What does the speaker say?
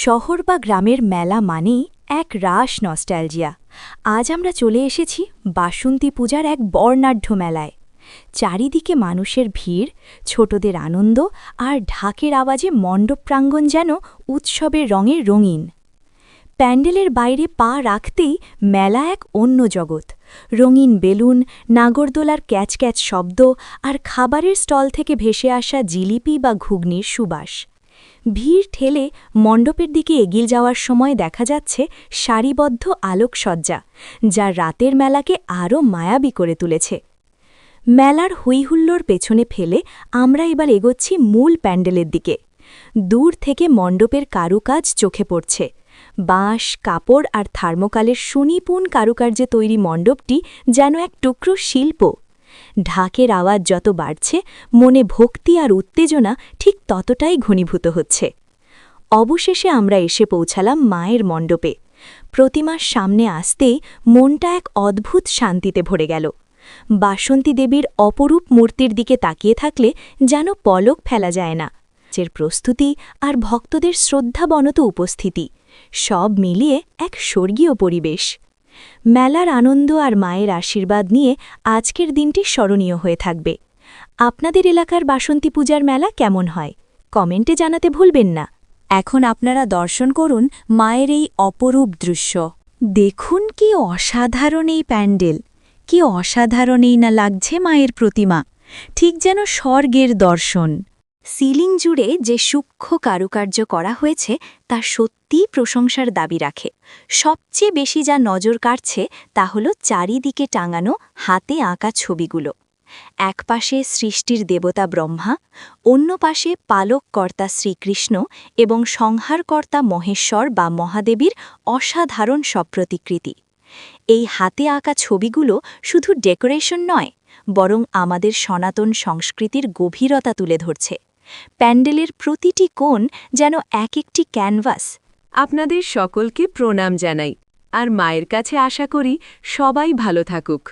শহর বা গ্রামের মেলা মানেই এক রাস নস্টালজিয়া। আজ আমরা চলে এসেছি বাসন্তী পূজার এক বর্ণাঢ্য মেলায়। চারিদিকে মানুষের ভিড়, ছোটদের আনন্দ আর ঢাকের আওয়াজে মণ্ডপ প্রাঙ্গণ যেন উৎসবের রঙে রঙিন। প্যান্ডেলের বাইরে পা রাখতেই মেলা এক অন্য জগৎ। রঙিন বেলুন, নাগরদোলার ক্যাচ ক্যাচ শব্দ আর খাবারের স্টল থেকে ভেসে আসা জিলিপি বা ঘুগনির সুবাস। ভিড় ঠেলে মণ্ডপের দিকে এগিয়ে যাওয়ার সময় দেখা যাচ্ছে সারিবদ্ধ আলোকসজ্জা, যা রাতের মেলাকে আরও মায়াবী করে তুলেছে। মেলার হৈহুল্লোর পেছনে ফেলে আমরা এবার এগোচ্ছি মূল প্যান্ডেলের দিকে। দূর থেকে মণ্ডপের কারুকাজ চোখে পড়ছে। বাঁশ, কাপড় আর থার্মোকালের সুনিপুণ কারুকার্যে তৈরি মণ্ডপটি যেন এক টুকরো শিল্প। ঢাকের আওয়াজ যত বাড়ছে, মনে ভক্তি আর উত্তেজনা ঠিক ততটাই ঘনীভূত হচ্ছে। অবশেষে আমরা এসে পৌঁছালাম মায়ের মণ্ডপে। প্রতিমার সামনে আসতেই মনটা এক অদ্ভুত শান্তিতে ভরে গেল। বাসন্তী দেবীর অপরূপ মূর্তির দিকে তাকিয়ে থাকলে যেন পলক ফেলা যায় না। নাচের প্রস্তুতি আর ভক্তদের শ্রদ্ধাবনত উপস্থিতি, সব মিলিয়ে এক স্বর্গীয় পরিবেশ। মেলার আনন্দ আর মায়ের আশীর্বাদ নিয়ে আজকের দিনটি স্মরণীয় হয়ে থাকবে। আপনাদের এলাকার বাসন্তী পূজার মেলা কেমন হয় কমেন্টে জানাতে ভুলবেন না। এখন আপনারা দর্শন করুন মায়ের এই অপরূপ দৃশ্য। দেখুন কি অসাধারণ এই প্যান্ডেল, কি অসাধারণই না লাগছে মায়ের প্রতিমা, ঠিক যেন স্বর্গের দর্শন। সিলিং জুড়ে যে সূক্ষ্ম কারুকার্য করা হয়েছে তা সত্যিই প্রশংসার দাবি রাখে। সবচেয়ে বেশি যা নজর কাড়ছে তা হল চারিদিকে টাঙানো হাতে আঁকা ছবিগুলো। এক পাশে সৃষ্টির দেবতা ব্রহ্মা, অন্য পাশে পালককর্তা শ্রীকৃষ্ণ এবং সংহারকর্তা মহেশ্বর বা মহাদেবীর অসাধারণ সব প্রতিকৃতি। এই হাতে আঁকা ছবিগুলো শুধু ডেকোরেশন নয়, বরং আমাদের সনাতন সংস্কৃতির গভীরতা তুলে ধরছে। প্যান্ডেলের প্রতিটি কোণ যেন এক একটি ক্যানভাস। আপনাদের সকলকে প্রণাম জানাই, আর মায়ের কাছে আশা করি সবাই ভালো থাকুক।